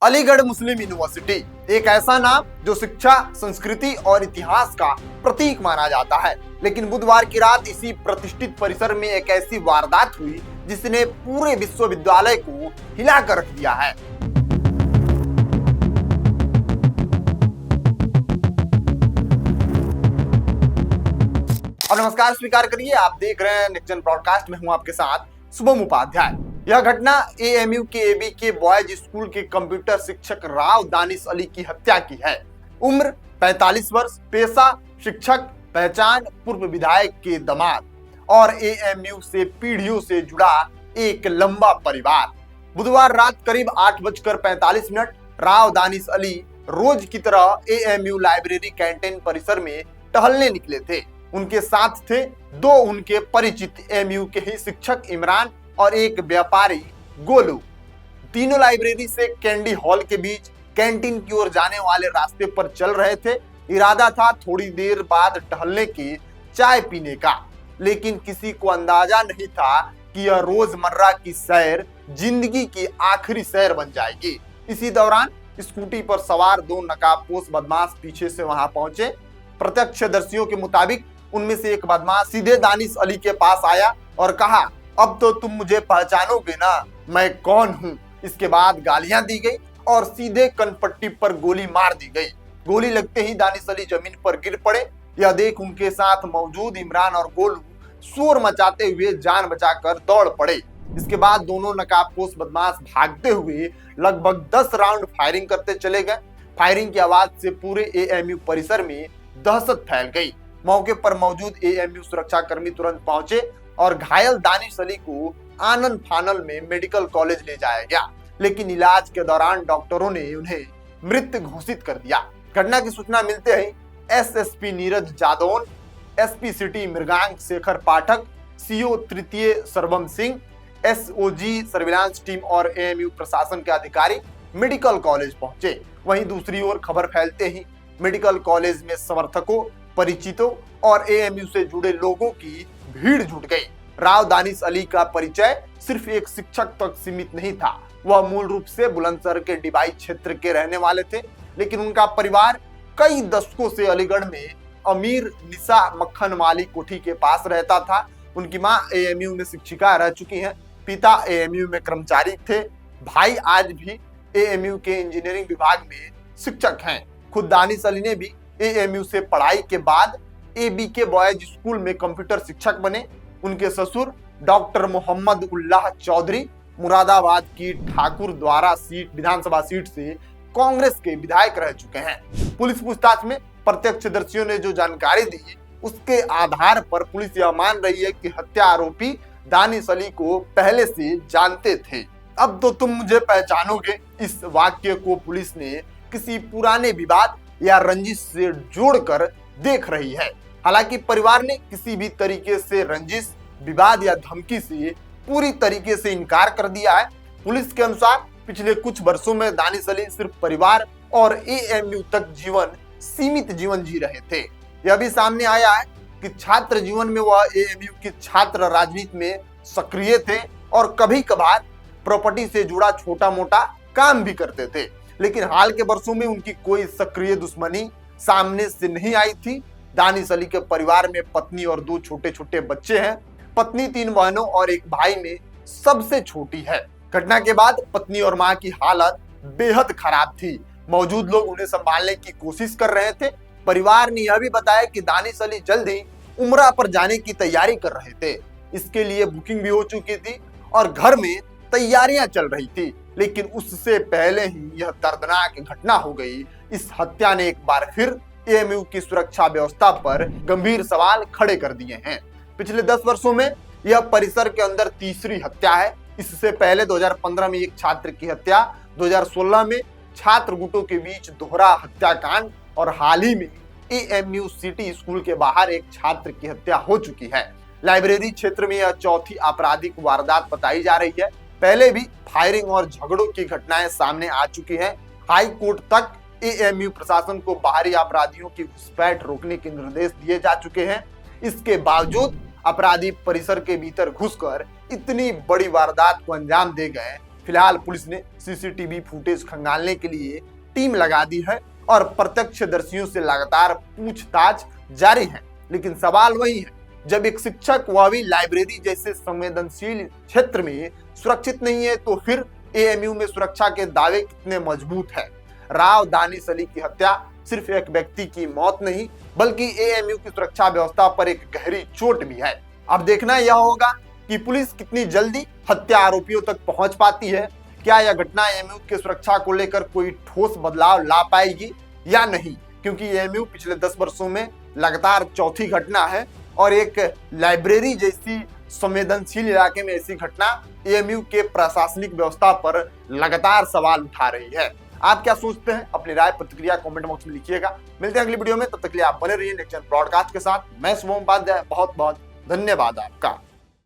अलीगढ़ मुस्लिम university एक ऐसा नाम जो शिक्षा, संस्कृति और इतिहास का प्रतीक माना जाता है। लेकिन बुधवार की रात इसी प्रतिष्ठित परिसर में एक ऐसी वारदात हुई जिसने पूरे विश्वविद्यालय को हिला कर रख दिया है। अब नमस्कार स्वीकार करिए, आप देख रहे हैं नेक्स्ट जन ब्रॉडकास्ट में हूं आपके साथ शुभम उपाध्याय। यह घटना एएमयू के एबी के बॉयज स्कूल के कंप्यूटर शिक्षक राव दानिश अली की हत्या की है। उम्र 45 वर्ष, पेशा शिक्षक, पहचान पूर्व विधायक के दामाद और एएमयू से पीढ़ियों से जुड़ा एक लंबा परिवार। बुधवार रात करीब 8:45 राव दानिश अली रोज की तरह एएमयू लाइब्रेरी कैंटीन परिसर में टहलने निकले थे। उनके साथ थे दो उनके परिचित एएमयू के ही शिक्षक इमरान और एक व्यापारी गोलू। तीनों लाइब्रेरी से कैंडी हॉल के बीच कैंटीन की ओर जाने वाले रास्ते पर चल रहे थे। इरादा था थोड़ी देर बाद टहलने के, चाय पीने का, लेकिन किसी को अंदाजा नहीं था कि यह रोजमर्रा की सैर जिंदगी की आखिरी सैर बन जाएगी। इसी दौरान स्कूटी पर सवार दो नकाबपोश बदमाश पीछे से वहां पहुंचे। प्रत्यक्षदर्शियों के मुताबिक उनमें से एक बदमाश सीधे दानिश अली के पास आया और कहा, अब तो तुम मुझे पहचानोगे ना, मैं कौन हूँ। इसके बाद गालियां दी गई और सीधे कनपट्टी पर गोली मार दी गई। गोली लगते ही दानिश अली जमीन पर गिर पड़े। यह देख उनके साथ मौजूद इमरान और गोलू शोर मचाते हुए जान बचाकर दौड़ पड़े। इसके बाद दोनों नकाबपोश बदमाश भागते हुए लगभग 10 राउंड फायरिंग करते चले गए। फायरिंग की आवाज से पूरे एएमयू परिसर में दहशत फैल गई। मौके पर मौजूद एएमयू सुरक्षा कर्मी तुरंत पहुंचे और घायल दानिश अली को आनन फानल में मेडिकल कॉलेज ले जाया गया, लेकिन इलाज के दौरान डॉक्टरों ने उन्हें मृत घोषित कर दिया। घटना की सूचना मिलते ही SSP Neeraj Jadaun, SP city Mriganka Shekhar Pathak, CO तृतीय Sarbam Singh, SOG surveillance team और एएमयू प्रशासन के अधिकारी मेडिकल कॉलेज पहुंचे। वहीं दूसरी ओर खबर फैलते ही मेडिकल कॉलेज में समर्थकों, परिचितों और एएमयू से जुड़े लोगों की भीड़ जुट गई। राव दानिश अली का परिचय सिर्फ एक शिक्षक तक सीमित नहीं था। वह मूल रूप से बुलंदशहर के डिबाई क्षेत्र के रहने वाले थे, लेकिन उनका परिवार कई दशकों से अलीगढ़ में अमीर निशा मक्खन वाली कोठी के पास रहता था। उनकी मां एएमयू में शिक्षिका रह चुकी हैं, पिता एएमयू में कर्मचारी थे, भाई आज भी एएमयू के इंजीनियरिंग विभाग में शिक्षक हैं। खुद दानिश अली ने भी एएमयू से पढ़ाई के बाद एबी के बॉयज स्कूल में कंप्यूटर शिक्षक बने। उनके ससुर डॉक्टर मोहम्मद उल्लाह चौधरी मुरादाबाद की ठाकुर द्वारा विधानसभा सीट से कांग्रेस के विधायक रह चुके हैं। पुलिस पूछताछ में प्रत्यक्षदर्शियों ने जो जानकारी दी, उसके आधार पर पुलिस यह मान रही है कि हत्या आरोपी दानिश अली को पहले से जानते थे। अब तो तुम मुझे पहचानोगे, इस वाक्य को पुलिस ने किसी पुराने विवाद या रंजिश से जोड़कर देख रही है। हालांकि परिवार ने किसी भी तरीके से रंजिश, विवाद या धमकी से पूरी तरीके से इनकार कर दिया है। पुलिस के अनुसार पिछले कुछ वर्षों में दानिश अली सिर्फ परिवार और एएमयू तक सीमित जीवन जी रहे थे। यह भी सामने आया है कि छात्र जीवन में वह एएमयू की छात्र राजनीति में सक्रिय थे और कभी कभार प्रॉपर्टी से जुड़ा छोटा मोटा काम भी करते थे। लेकिन हाल के वर्षों में उनकी कोई सक्रिय दुश्मनी सामने से नहीं आई थी। दानिश अली के परिवार में पत्नी और दो छोटे छोटे बच्चे हैं। पत्नी 3 बहनों और एक भाई में सबसे छोटी है। घटना के बाद पत्नी और मां की हालत बेहद खराब थी। मौजूद लोग उन्हें संभालने की कोशिश कर रहे थे। परिवार ने यह भी बताया कि दानिश अली जल्द ही उम्रा पर जाने की तैयारी कर रहे थे। इसके लिए बुकिंग भी हो चुकी थी और घर में तैयारियां चल रही थी। लेकिन उससे पहले ही यह दर्दनाक घटना हो गई। इस हत्या ने एक बार फिर एएमयू की सुरक्षा व्यवस्था पर गंभीर सवाल खड़े कर दिए हैं। पिछले 10 वर्षों में यह परिसर के अंदर तीसरी हत्या है। इससे पहले 2015 में एक छात्र की हत्या, 2016 में छात्र गुटों के बीच दोहरा हत्याकांड और हाल ही में एएमयू सिटी स्कूल के बाहर एक छात्र की हत्या हो चुकी है। लाइब्रेरी क्षेत्र में यह चौथी आपराधिक वारदात बताई जा रही है। पहले भी फायरिंग और झगड़ों की घटनाएं सामने आ चुकी हैं। हाई कोर्ट तक एएमयू प्रशासन को बाहरी अपराधियों की घुसपैठ रोकने के निर्देश दिए जा चुके हैं। इसके बावजूद अपराधी परिसर के भीतर घुसकर इतनी बड़ी वारदात को अंजाम दे गए फिलहाल पुलिस ने सीसीटीवी फुटेज खंगालने के लिए टीम लगा दी है और प्रत्यक्षदर्शियों से लगातार पूछताछ जारी है। लेकिन सवाल वही है, जब एक शिक्षक वह भी लाइब्रेरी जैसे संवेदनशील क्षेत्र में सुरक्षित नहीं है तो फिर एएमयू में सुरक्षा के दावे कितने मजबूत है। राव दानिश अली की हत्या सिर्फ एक व्यक्ति की मौत नहीं बल्कि एएमयू की सुरक्षा व्यवस्था पर एक गहरी चोट भी है। अब देखना यह होगा कि पुलिस कितनी जल्दी हत्या आरोपियों तक पहुंच पाती है। क्या यह घटना एएमयू की सुरक्षा को लेकर कोई ठोस बदलाव ला पाएगी या नहीं, क्योंकि एएमयू पिछले 10 वर्षों में लगातार चौथी घटना है और एक लाइब्रेरी जैसी संवेदनशील इलाके में ऐसी घटना एएमयू के प्रशासनिक व्यवस्था पर लगातार सवाल उठा रही है। आप क्या सोचते हैं? अपनी राय प्रतिक्रिया कमेंट बॉक्स में लिखिएगा। मिलते हैं अगली वीडियो में, तब तक के लिए आप बने रहिए नेक्स्ट जन ब्रॉडकास्ट के साथ। मैं शुभम उपाध्याय, बहुत बहुत धन्यवाद आपका।